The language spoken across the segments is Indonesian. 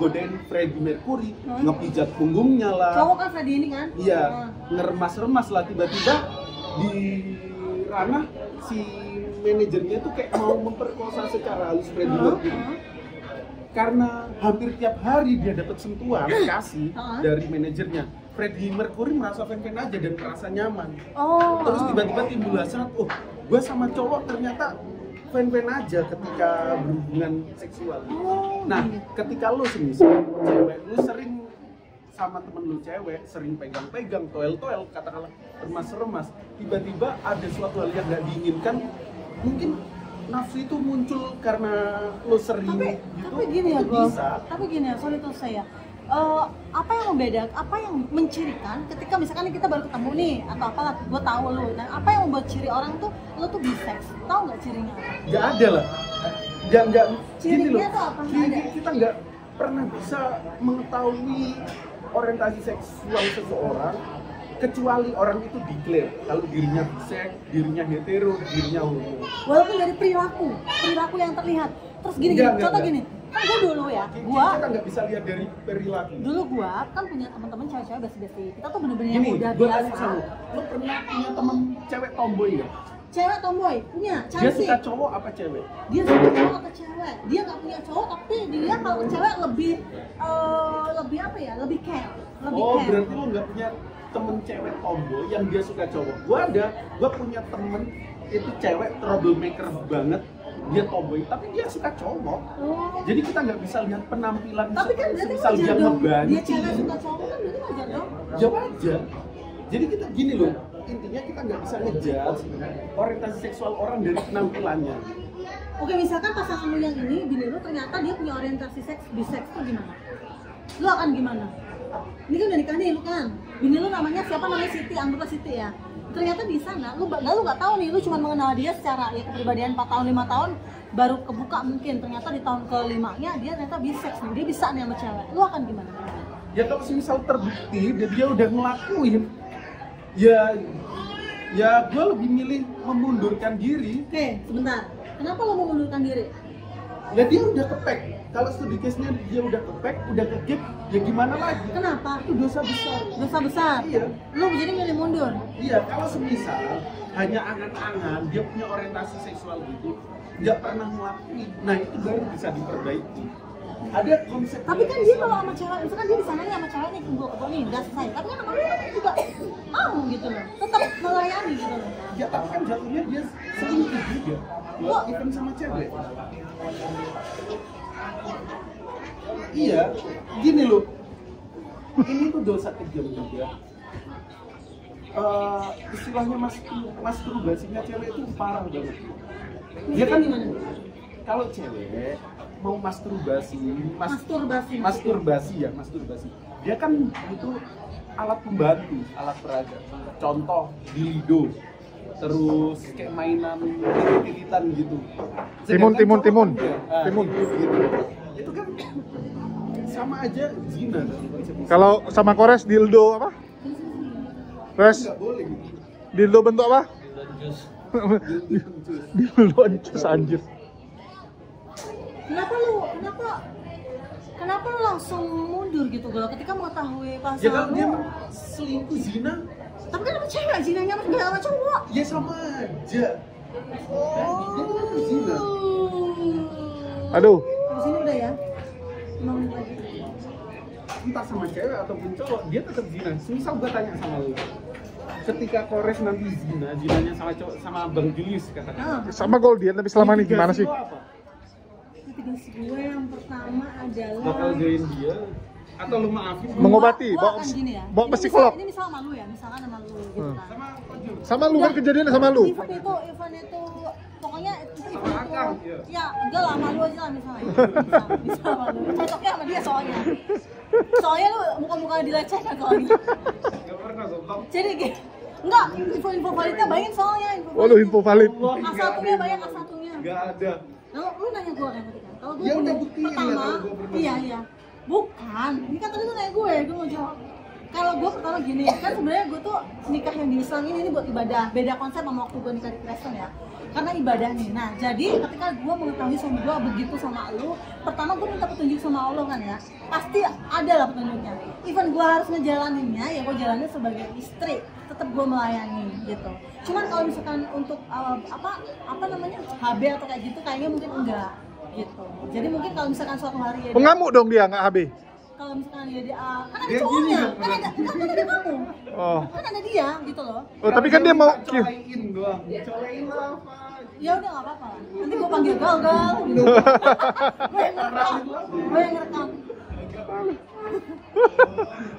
godain Freddie Mercury, ngepijat punggungnya lah. Cowok kan Freddie ini kan? Iya, ngeremas-remas lah, tiba-tiba di ranah si manajernya tuh kayak mau memperkosa secara halus Freddie Mercury. Karena hampir tiap hari dia dapat sentuhan kasih dari manajernya, Freddie Mercury merasa fan-fan aja dan merasa nyaman. Terus tiba-tiba timbul hasrat, oh gue sama cowok ternyata fan-fan aja ketika berhubungan seksual. Nah, ketika lu semisal cewek, lu sering sama temen lu cewek, sering pegang-pegang, toel-toel, katakanlah remas-remas, tiba-tiba ada suatu hal yang gak diinginkan, mungkin nafsu itu muncul karena lo sering tapi gini ya bro, tapi gini ya, sorry tuh saya apa yang membedakan, apa yang mencirikan ketika misalkan kita baru ketemu nih atau apalah, gue tahu lo, dan apa yang membuat ciri orang tuh lo tuh bisex, tahu nggak cirinya apa? Nggak ada lah, nggak gini loh, kita nggak pernah bisa mengetahui orientasi seksual seseorang kecuali orang itu declare kalau dirinya bisex, dirinya hetero, dirinya homo. Walaupun dari perilaku yang terlihat. Terus gini, contoh gini, kan gue dulu ya, kita nggak bisa lihat dari perilaku. Dulu gue kan punya teman-teman cewek-cewek basi-basi. Kita tuh bener-bener yang udah biasa. Lo pernah punya temen cewek tomboy nggak? Cewek tomboy, punya, cantik. Dia suka cowok apa cewek? Dia suka cowok atau cewek? Dia nggak punya cowok, tapi dia kalau cewek lebih apa ya? Lebih care. Berarti lo nggak punya temen cewek tomboy yang dia suka cowok. Gue punya temen itu cewek troublemaker banget, dia tomboy tapi dia suka cowok. Jadi kita nggak bisa lihat penampilan. Tapi kan berarti misal dia ngebanci, dia cewek suka cowok kan berarti wajar dong. Jawab aja. Jadi kita gini loh, intinya kita nggak bisa ngejudge orientasi seksual orang dari penampilannya. Oke, misalkan pasangan lu yang ini, bini lu ternyata dia punya orientasi seks, bisex tuh gimana? Lu akan gimana? Ini kan udah nikah nih lu kan, bini lu namanya siapa, namanya Siti, anggaplah Siti ya. Ternyata di sana lu nggak tahu nih, lu cuma mengenal dia secara ya kepribadian 4 tahun 5 tahun baru kebuka mungkin, ternyata di tahun ke-5-nya dia ternyata bisex nih, dia bisa nih sama cewek. Lu akan gimana? Ya kalau misal terbukti dia udah ngelakuin, ya gue lebih milih memundurkan diri. Oke, sebentar. Kenapa lo memundurkan diri? Ya dia udah kepek. Kalau studi case-nya dia udah kepek, udah kegep, ya gimana lagi? Kenapa? Itu dosa besar. Dosa besar? Iya. Lo jadi milih mundur? Iya, kalau semisal hanya angan-angan, dia punya orientasi seksual gitu, nggak pernah ngelakuin, nah itu baru bisa diperbaiki. Ada konsep. Tapi kan dia kalau sama cewek, misalkan dia di sana nih sama cewek nih, kumpul nih, udah selesai. Tapi kan sama lu juga mau gitu loh, tetap melayani gitu loh. Ya tapi kan jatuhnya dia selingkuh juga. Buat event sama cewek. Iya, gini loh. Ini tuh dosa kejam juga. Istilahnya masturbasinya cewek itu parah banget. Dia kan gimana? Kalau cewek mau masturbasi. Dia kan butuh alat pembantu, alat peraga. Contoh dildo, terus kayak mainan tilitan gitu. Timun. Gitu. Itu kan sama aja zina. Kalau sama Kores dildo apa? Kores Nggak boleh gitu. dildo bentuk apa? Dildo jus anjir. Kenapa lu langsung mundur gitu kalau ketika mengetahui Ya pasangan kalau dia lu? selingkuh zina, Tapi kan sama cewek, zinanya nggak sama cowok. ya sama aja. Dia kan zina. Aduh. Di sini udah ya. 5 menit lagi. Entah sama cewek ataupun cowok, dia tetap zina. Misal gue tanya sama lu, ketika Kores nanti zinanya sama cowok, sama Bang Julius katakan. Sama Goldian tapi selama ini gimana sih? Mitigasi gue yang pertama adalah Bakal join dia atau lu maafin? Mengobati, gua akan gini ya. bawa psikolog. Ini misal sama lu ya, misalkan sama lu gitu kan. Sama lu kan kejadiannya sama lu. Event itu pokoknya Sama Akang, iya. Ya, enggak lah, sama lu aja lah misalnya. Bisa sama lu. Cocoknya sama dia soalnya. Soalnya lu muka-muka dilecehkan soalnya. Gak pernah sombong. Jadi gitu. Enggak, info validnya banyak soalnya. Oh lu info valid. A1-nya banyak, A1-nya. Gak ada. Lu nanya gue kan tadi kan. Kalau gue Ya udah buktiin lah pertama, kalau gue pernah. iya. Bukan. Ini kan tadi lu nanya gue mau jawab. Kalau gue pertama gini, kan sebenarnya gue tuh nikah yang di Islam ini buat ibadah. Beda konsep sama waktu gue nikah di Kristen ya. Karena ibadah nih. Nah, jadi ketika gue mengetahui suami gue begitu sama lu, pertama gue minta petunjuk sama Allah kan ya. Pasti ada lah petunjuknya. Even gue harus ngejalaninnya, ya gue jalanin sebagai istri. Tetap gue melayani gitu. Cuman kalau misalkan untuk apa namanya HB atau kayak gitu, kayaknya mungkin enggak gitu. Jadi mungkin kalau misalkan suatu hari ya Pengamuk dong dia, nggak HB. kalau misalkan dia kan ada Dia cowoknya, gini, kan ada kamu, Oh. kan ada dia gitu loh. Oh, tapi kan dia mau colein doang. Colein lah apa? Ya udah nggak apa-apa. Nanti gue panggil gal gitu. Gue yang ngerekam.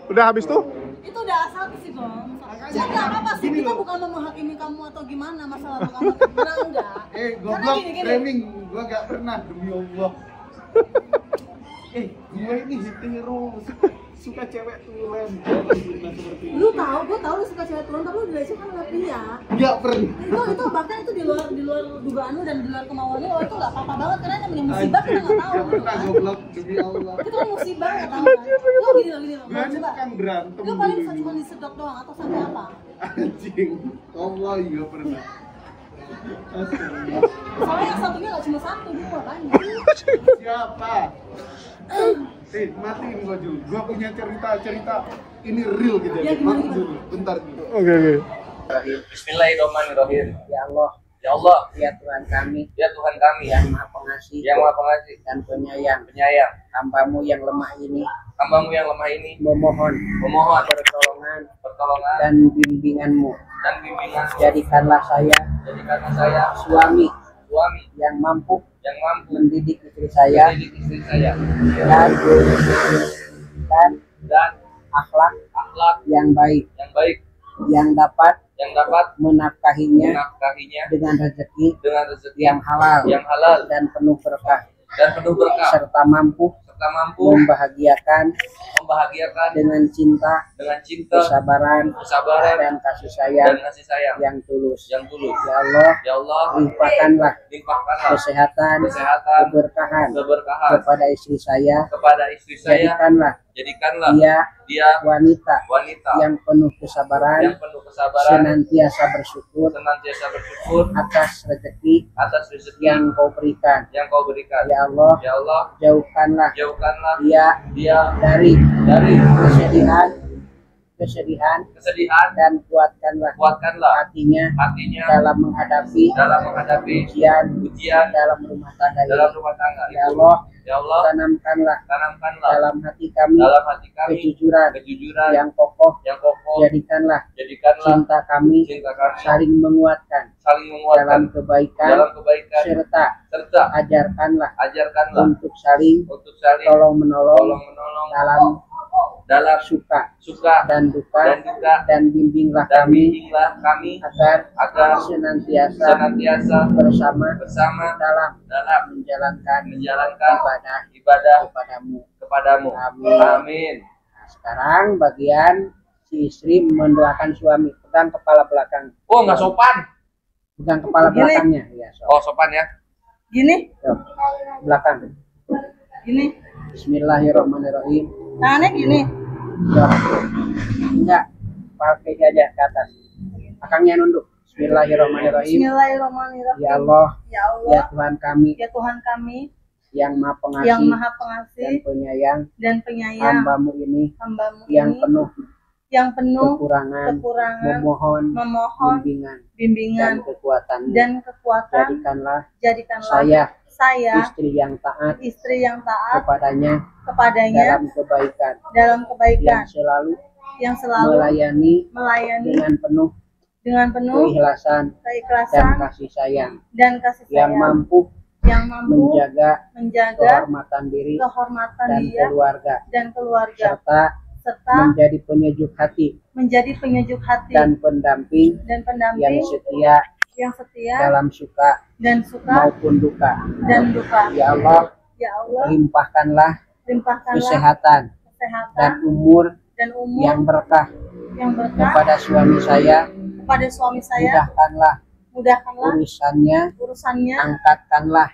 udah habis tuh. Itu udah asal sih Gong. Ya nggak apa-apa sih, kita bukan menghakimi kamu atau gimana masalah kamu. Benar enggak? Goblok, framing. Gua gak pernah, demi Allah. Gue ini hetero, suka cewek tulen. Nah, seperti itu. Lu tahu, gue tahu lu suka cewek turun, tapi lu dilecehkan oleh pria. Gak pernah. Itu bahkan itu di luar dugaan lu dan di luar kemauan lu, itu nggak apa-apa banget karena namanya musibah kita nggak tahu. Gak pernah goblok, demi Allah. Itu kan musibah nggak tahu kan? Lu gini loh, Gue coba. kan berantem. Lu paling dulu bisa nih. cuma disedot doang atau sampai apa? Anjing. Allah, gak pernah. Astaga. Soalnya yang satunya nggak cuma satu, dua banyak. Siapa? Matiin gua Jul. Gua punya cerita ini real gitu Ya, gimana, Matiin gimana? dulu, bentar dulu. Oke. Bismillahirrahmanirrahim. Ya Allah, Ya Allah, ya Tuhan kami ya Tuhan kami yang Maha Pengasih yang Maha Pengasih, dan Penyayang, penyayang, hamba-Mu yang lemah ini hamba-Mu yang lemah ini memohon memohon pertolongan pertolongan dan bimbingan-Mu. dan bimbingan. Jadikanlah saya Jadikanlah saya suami suami yang mampu yang mampu mendidik istri saya mendidik istri saya dan dan akhlak akhlak yang baik, yang baik yang dapat yang dapat menafkahinya menafkahinya dengan rezeki dengan rezeki yang halal dan penuh berkah, dan penuh berkah, serta mampu serta mampu membahagiakan membahagiakan dengan cinta, cinta, kesabaran, kesabaran, dan kasih sayang dan kasih sayang yang tulus. yang tulus. Ya Allah, Ya Allah, limpahkanlah limpahkanlah kesehatan, kesehatan, keberkahan keberkahan kepada istri saya. kepada istri saya. Jadikanlah Dia dia wanita wanita yang penuh kesabaran, yang penuh kesabaran, senantiasa bersyukur senantiasa bersyukur atas rezeki atas rezeki yang Kau berikan. yang Kau berikan. Ya Allah, Ya Allah, jauhkanlah jauhkanlah dia dia dari dari kesedihan kesedihan, dan kuatkanlah kuatkanlah hatinya hatinya dalam menghadapi menghadapi ujian ujian dalam rumah tangga dalam ini. rumah tangga. Ya Allah, Ya Allah, tanamkanlah tanamkanlah dalam hati kami dalam hati kami kejujuran yang yang kokoh. kokoh. Jadikanlah Jadikanlah cinta kami cinta kami saling menguatkan saling dalam menguatkan kebaikan, dalam kebaikan, serta serta ajarkanlah ajarkanlah untuk saling untuk saling tolong menolong menolong dalam suka dan dan duka, duka, dan bimbinglah dan kami bimbinglah kami agar senantiasa bersama dalam dalam menjalankan menjalankan ibadah kepadamu. Amin. Amin. Nah, sekarang bagian si istri mendoakan suami, pegang kepala belakang. Oh, nggak sopan. Pegang kepala Gini. belakangnya, ya. Oh, sopan ya. Gini, Yo, belakang. gini, Bismillahirrahmanirrahim. tangannya gini. Yo. Enggak, pakai aja ke atas. Belakangnya nunduk. Bismillahirrahmanirrahim. Bismillahirrahmanirrahim. Ya Allah, Ya ya Allah, Tuhan kami ya Tuhan kami yang Maha Pengasih yang Maha dan Pengasih Penyayang, dan penyayang, hamba-Mu ini hamba-Mu yang ini penuh kekurangan, kekurangan, memohon memohon bimbingan dan bimbingan kekuatan. dan kekuatan. Jadikanlah saya istri yang taat kepadanya kepadanya dalam kebaikan dalam kebaikan yang yang selalu melayani melayani dengan penuh keikhlasan dan keikhlasan kasih sayang, dan kasih yang sayang, mampu yang mampu menjaga menjaga kehormatan diri kehormatan dan dia keluarga, dan keluarga, serta menjadi penyejuk hati menjadi penyejuk hati dan pendamping dan yang yang setia dalam suka dan suka maupun duka. dan duka. Ya Allah, Ya Allah, limpahkanlah kesehatan dan umur dan umur yang berkah yang berkah kepada suami saya. kepada suami saya. Mudahkanlah urusannya, urusannya, angkatkanlah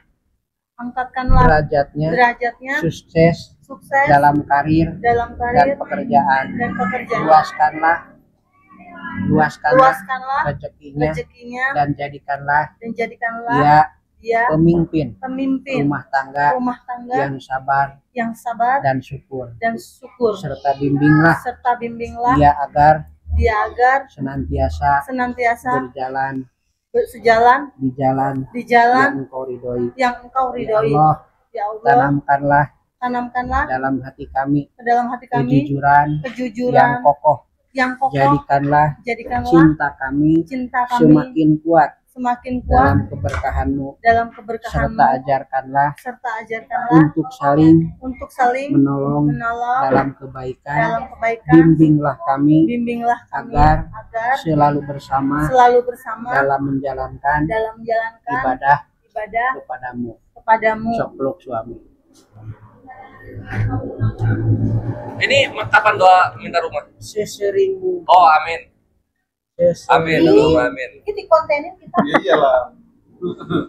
angkatkanlah derajatnya, derajatnya, sukses sukses dalam karir dalam dan karir pekerjaan. dan pekerjaan. Luaskanlah Luaskanlah rezekinya rezekinya dan jadikanlah dan jadikanlah dia dia pemimpin pemimpin rumah tangga rumah tangga yang sabar dan dan syukur, serta serta bimbinglah dia agar dia agar senantiasa berjalan sejalan di jalan di jalan yang Engkau ridhoi. yang Engkau Ya ridhoi. Allah, Ya Allah, tanamkanlah dalam hati kami ke dalam hati kami kejujuran kejujuran yang kokoh. Jadikanlah cinta kami semakin kuat semakin dalam kuat keberkahan-Mu, dalam keberkahan-Mu, serta ajarkanlah untuk saling menolong dalam dalam kebaikan. kebaikan. Bimbinglah kami agar selalu bersama dalam menjalankan ibadah kepadamu. Sok peluk suami. Ini kapan doa minta rumah? Seseringmu. Oh, amin. Amin, Allahumma amin. Ini kontenin kita. Iyalah.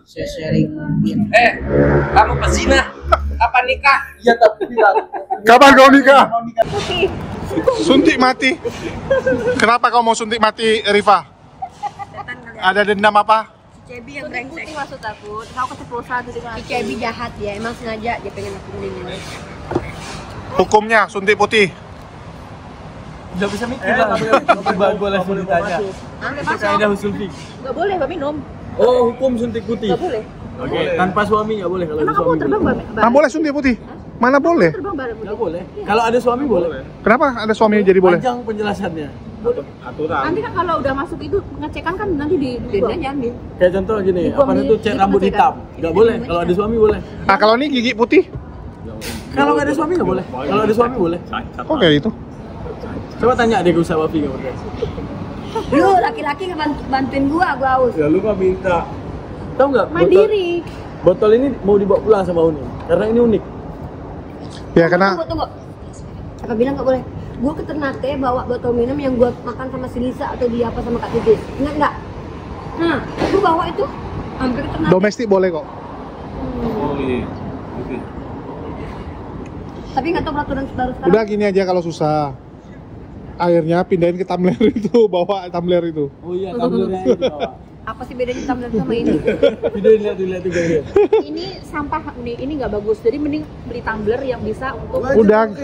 Sesering mungkin. Kamu pezina? Kapan nikah? Iya tapi tidak. Kapan kau nikah? Suntik mati. Kenapa kau mau suntik mati, Rifa? Ada dendam apa? Cebi yang brengsek. Maksud aku, kau keceplosan tuh dengan Cebi jahat ya, emang sengaja dia pengen aku bunuh. Hukumnya suntik putih. Udah bisa mikir lah, gue langsung ditanya. Kaidah usul fik. Gak boleh, Mbak minum. Oh, hukum suntik putih. Gak boleh. Oke, tanpa suami nggak boleh kalau ada Emang kamu suami. terbang, Mbak? Nah, boleh suntik putih? Mana boleh? Terbang bareng. Nggak boleh. Kalau ada suami boleh. Kenapa ada suami jadi boleh? Panjang penjelasannya. Nanti kan kalau udah masuk itu ngecekan kan nanti di jangan. Kayak contoh gini, apa itu cat rambut hitam? Nggak boleh. Kalau ada suami boleh. Nah, kalau ini gigi putih? Kalau nggak ada suami nggak boleh. Kalau ada suami boleh. Kok kayak gitu? Coba tanya deh ke Ustaz Wafi nggak boleh. Lu laki-laki bantuin gua haus. Ya lu mah minta. Tahu nggak? Mandiri. Botol ini mau dibawa pulang sama Uni karena ini unik. Ya karena Tunggu. Apa bilang nggak boleh? Gua ke Ternate bawa botol minum yang gua makan sama si Lisa atau dia apa sama Kak Titi. Ingat nggak? Nah, gua bawa itu hampir ke Ternate. domestik boleh kok. Oh iya. Tapi nggak tahu peraturan baru sekarang. Udah gini aja kalau susah. Airnya pindahin ke tumbler itu, bawa tumbler itu. Oh iya, tumblernya itu bawa. Apa sih bedanya tumbler sama ini? Video lihat juga ya. Ini sampah nih, ini nggak bagus. Jadi mending beli tumbler yang bisa untuk Udah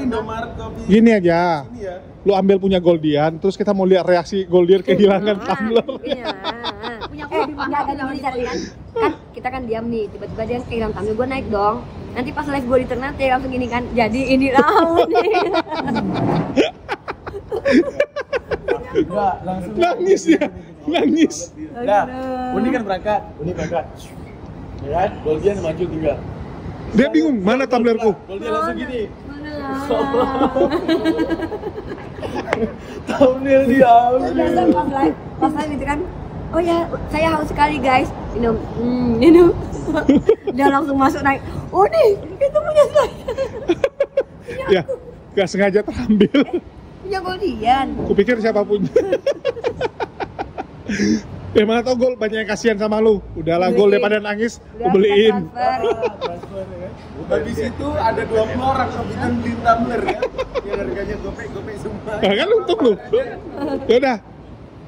gini aja. Lu ambil punya Goldian, terus kita mau lihat reaksi Goldian kehilangan tumbler. Iya. Punya aku lebih mahal kan kita kan diam nih, tiba-tiba dia kehilangan tumbler, gue naik dong. Nanti pas live gue di Ternate langsung gini kan, jadi ini laut nih. Enggak, langsung Nangis ya, nangis. Nah, Uni kan berangkat. Ya kan? Goldian maju tinggal. Dia bingung, mana tumblerku? Goldian langsung gini. Thumbnail dia. Pas live itu kan, oh ya saya haus sekali guys, minum. Dia langsung masuk naik. Oh nih, itu punya saya. Ya, gak sengaja terambil. Punya Goldian. Kupikir siapapun. Mana tau Gol, banyak yang kasihan sama lu. Udahlah Gol, daripada nangis, aku beliin. Habis itu ada 20 orang kebetulan beli tumbler ya. Yang harganya gopek-gopek semua. Nah, kan untung lu. Ya udah.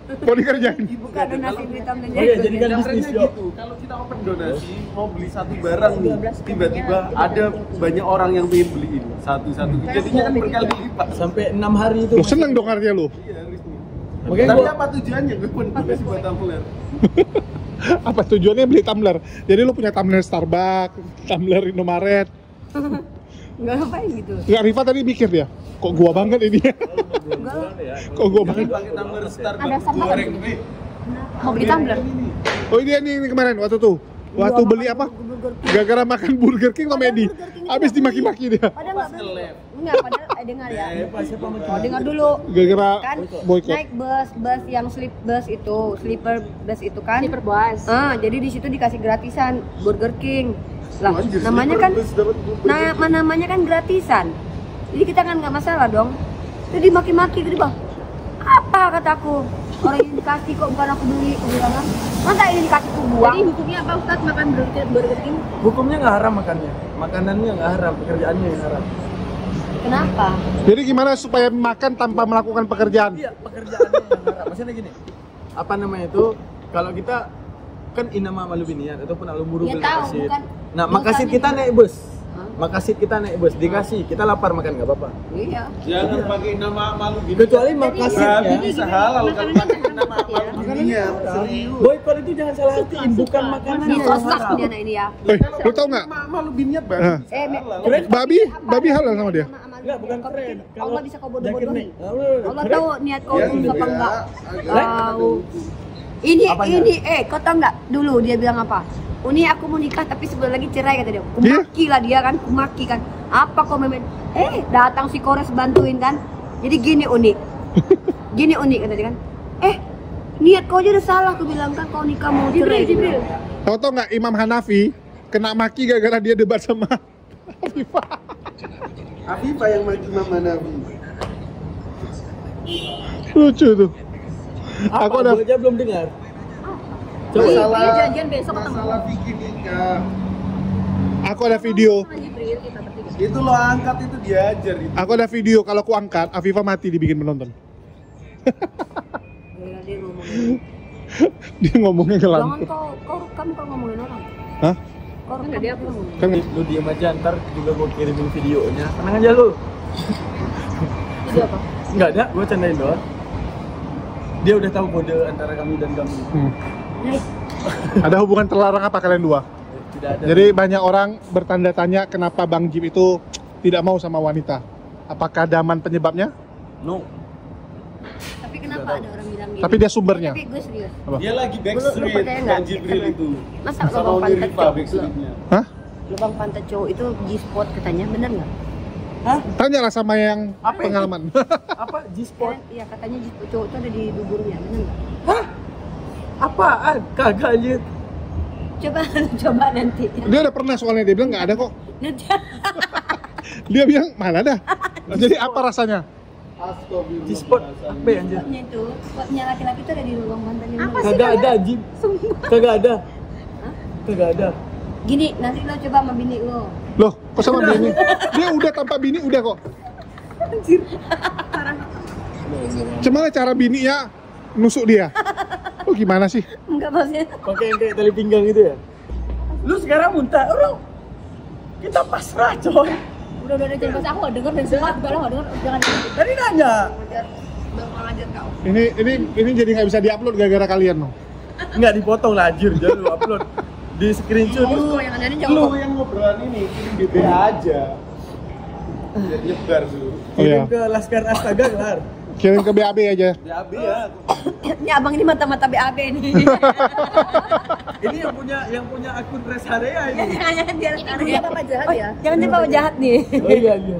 Mau dikerjain. Bukan donasi beli tumblernya. Oke, jadi kan Caranya bisnis yuk. gitu. Kalau kita open donasi, mau beli satu barang nih, tiba-tiba ada banyak orang yang pengen beliin satu-satu. Jadinya kan berkali lipat. Sampai 6 hari itu. Lu seneng dong artinya lu. Iya, harusnya. Makanya Tapi gua apa tujuannya gue pun donasi buat tumbler? Apa tujuannya beli tumbler? Jadi lu punya tumbler Starbucks, tumbler Indomaret. Enggak ngapain gitu. Enggak, Rifa tadi mikir dia, kok gua banget ini ya? Kok gua banget? Pakai tumbler Ada Starbucks Starbucks. goreng gue. Mau beli tumbler? Oh ini kemarin waktu tuh. Waktu beli apa? Gara-gara makan Burger King komedi. Habis dimaki-maki dia. Padahal padahal dengar ya. Oh, dengar dulu. Gara-gara Kan boykot. naik bus yang sleeper bus itu kan. Sleeper bus. Jadi di situ dikasih gratisan Burger King. Lah, Anjir, namanya kan bus dapat burger. namanya kan gratisan. Jadi kita kan nggak masalah dong. Jadi maki-maki gitu, Bang. Apa kataku? Orang yang dikasih kok bukan aku beli, aku bilang kan. Masa ini dikasih aku buang? Jadi hukumnya apa Ustaz makan Burger King? hukumnya nggak haram makannya. Makanannya nggak haram, pekerjaannya yang haram. Kenapa? Jadi gimana supaya makan tanpa melakukan pekerjaan? Iya, pekerjaannya yang haram. Maksudnya gini, apa namanya itu, kalau kita kan inama malu binian ataupun alumuru Ya bil tahu, makasid. bukan. Nah, makasid kita naik bus. Makasid kita naik bus, dikasih, kita lapar makan nggak apa-apa. Iya. Jangan pakai nama malu gini. Kecuali Berarti makasidnya. bisa halal kalau pakai nama malu ginian. Serius. Boykot itu jangan salah artiin, bukan makanan Ini yang sosok haram. dia anak ini ya. Lu tau nggak? Malu biniat Ah. banget. Keren. Babi halal sama dia. Enggak, bukan keren. Allah bisa kau bodoh-bodohin. Keren. Allah tahu niat kau Ya, tulus apa ya, enggak. agak- Tahu. Ini Apanya? kau tahu nggak dulu dia bilang apa? Uni aku mau nikah tapi sebulan lagi cerai kata dia. Iya. Kumaki lah dia kan, kumaki kan. Apa kau memet? Datang si Kores bantuin kan. Jadi gini Uni. Gini Uni kata dia kan. Niat kau aja udah salah aku bilang kan kau nikah mau cerai. Jibril. Tau nggak Imam Hanafi kena maki gara-gara dia debat sama Afifah. Afifah yang maki Mama Nabi. Lucu tuh. Apa? Aku ada Gua aja belum dengar. Coba Coba. Salah. janjian besok ketemu. Masalah bikin nikah. aku ada video. Sama Jibril kita bertiga. Itu lo angkat itu diajar itu. Aku ada video kalau aku angkat Afifah mati dibikin penonton. Gila, dia ngomongin. Dia ngomongnya Jangan ngelantur. kau rekam kau ngomongin orang. Hah? Kau rekam dia ngomongin. Kan Lu diam aja, ntar juga gua kirimin videonya. Tenang aja lu. Video apa? Enggak ada, gua candain doang. Dia udah tahu kode antara kami dan kami. ada hubungan terlarang apa kalian dua? Tidak ada. Jadi banyak orang bertanda tanya kenapa Bang Jip itu tidak mau sama wanita. Apakah daman penyebabnya? No. Tapi kenapa ada orang bilang gitu? Tapi dia sumbernya. Tapi gue serius. Dia lagi Lu backstreet percaya nggak? Bang Jibril itu. Masa Sama lubang Uni pantat Rifa cowok? backstreetnya. Hah? Lubang pantat cowok itu G-spot katanya, bener nggak? Tanyalah sama yang Apa itu? pengalaman. Apa G-spot? Iya katanya G-spot cowok itu ada di duburnya, bener nggak? Apaan? Kagak aja. Coba nanti. Dia udah pernah soalnya dia bilang nggak ada kok. Nanti. Dia bilang mana ada. Jadi apa rasanya? Astagfirullah. G-spot apa ya anjir? Spotnya itu, spotnya laki-laki itu ada di lubang pantatnya. Apa bener. sih? Kagak ada anjing. Kagak ada. Kagak ada. Gini, nanti lo coba sama bini lo. Loh, kok sama bini? Dia udah tanpa bini udah kok. Gimana cara bininya nusuk dia? Oh gimana sih? Enggak maksudnya. Pakai yang kayak tali pinggang gitu ya? Lu sekarang muntah, orang kita pasrah coy. Udah jangan bahasa aku nggak denger dan semua juga lo nggak denger jangan. Tadi nanya. Bang ajar kau. Ini jadi nggak bisa diupload gara-gara kalian loh. Nggak dipotong lah anjir, jangan lu upload. Di screenshot Lu yang ada ini jangan. Lu yang ngobrolan ini kirim BBA aja. Biar nyebar dulu. Oh iya. kirim ke Laskar Astaga kelar. Kirim ke BAB aja. BAB ya. Ini abang ini mata-mata BAB nih. Ini yang punya akun Res Area ini. Jangan biar Dia apa jahat ya? Jangan dia bawa jahat nih. Oh iya iya.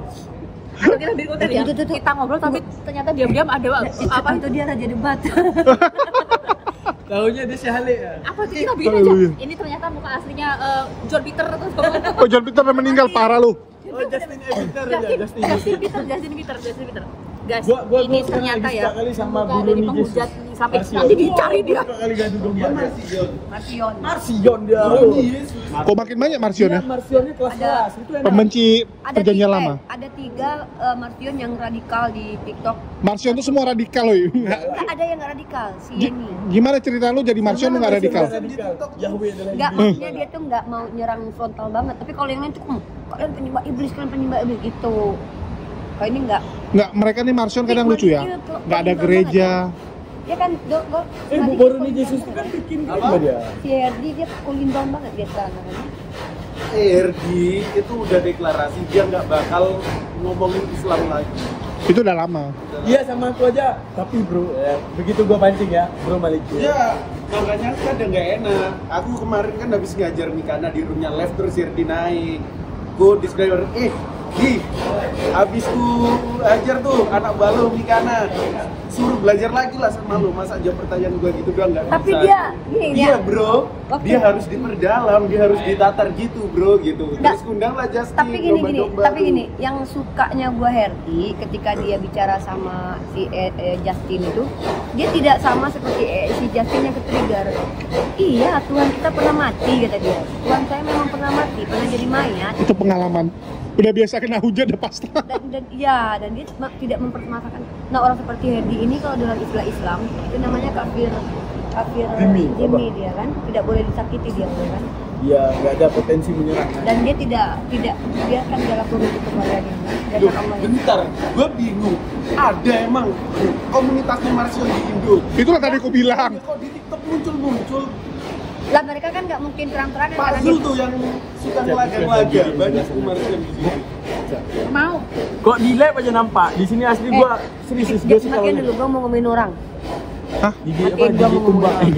Aku kira diri konten ya. Tuh. Kita ngobrol tapi ternyata diam-diam ada Apa itu dia raja debat? Tahunya dia si Hale ya. apa sih kita bikin aja. Ini ternyata muka aslinya John Peter atau apa? Oh John Peter udah meninggal parah lu. Oh Justin Peter ya, Justin. Justin Peter. Guys, Gua ini pernah ternyata lagi ya sekali sama muka Bruno dari Nih penghujat Jesus. sampai Marsion. nanti dicari dia. Berapa kali gaduh domba dia? Marsion. Marsion dia. Kok makin banyak Marsion ya? Marsionnya kelas-kelas. Itu enak. Pembenci perjanjian lama. Ada 3 Marsion yang radikal di TikTok. Marsion tuh semua radikal loh. Enggak ada yang nggak radikal, si Yeni. Gimana cerita lu jadi Marsion lu nggak radikal? Yahweh adalah Enggak, iblis. maksudnya dia tuh nggak mau nyerang frontal banget. Tapi kalau yang lain tuh, kalian penyembah iblis gitu. Kalau ini enggak. Nggak, mereka nih Marsion kadang lucu ya. Nggak ada gereja. Ya kan, Bu Boroni Jesus itu kan bikin apa dia? Si Herdi dia cooling down banget dia sekarang. Erdi itu udah deklarasi dia nggak bakal ngomongin Islam lagi. Itu udah lama. Iya sama aku aja. Tapi bro, begitu gua pancing ya, bro Malik. Ya, makanya kan udah nggak enak. Aku kemarin kan habis ngajar Mikana di roomnya live terus Erdi naik. Gue di sebelah Di, habis ku ajar tuh anak balu Mikana, suruh belajar lagi lah sama lu. Masa jawab pertanyaan gue gitu doang nggak bisa. Tapi dia, gini Iya ya. bro, dia harus diperdalam, dia harus ditatar gitu bro gitu. Nggak, Terus undang lah Justin. Tapi gini, domba-domba tuh. yang sukanya gua Herdi ketika dia bicara sama si Justin itu, dia tidak sama seperti si Justin yang ke-trigger. Iya, Tuhan kita pernah mati kata dia. Tuhan saya memang pernah mati, pernah jadi mayat. Itu pengalaman. Udah biasa kena hujan udah pasrah. dan dia tidak mempermasalahkan. Nah, orang seperti Herdi ini kalau dalam istilah Islam itu namanya kafir Zimmi, dia kan, tidak boleh disakiti dia kan. Iya, nggak ada potensi menyerang. Dan dia tidak biarkan dalam pemilu kemuliaan ini. Dan Duh, Allah ini. bentar, gue bingung. Ada emang komunitasnya Marsio di Indo. Itulah tadi aku bilang. Kok di TikTok muncul? Lah mereka kan nggak mungkin terang-terangan Pak karena Zul tuh yang suka ngelaga-ngelaga. Banyak Marsio di sini. Mau. Kok di lab aja nampak? Di sini asli gua serius gua sih kalau makin dulu gua mau ngomongin orang. Hah? gigi Matiin gua mau ngomongin orang.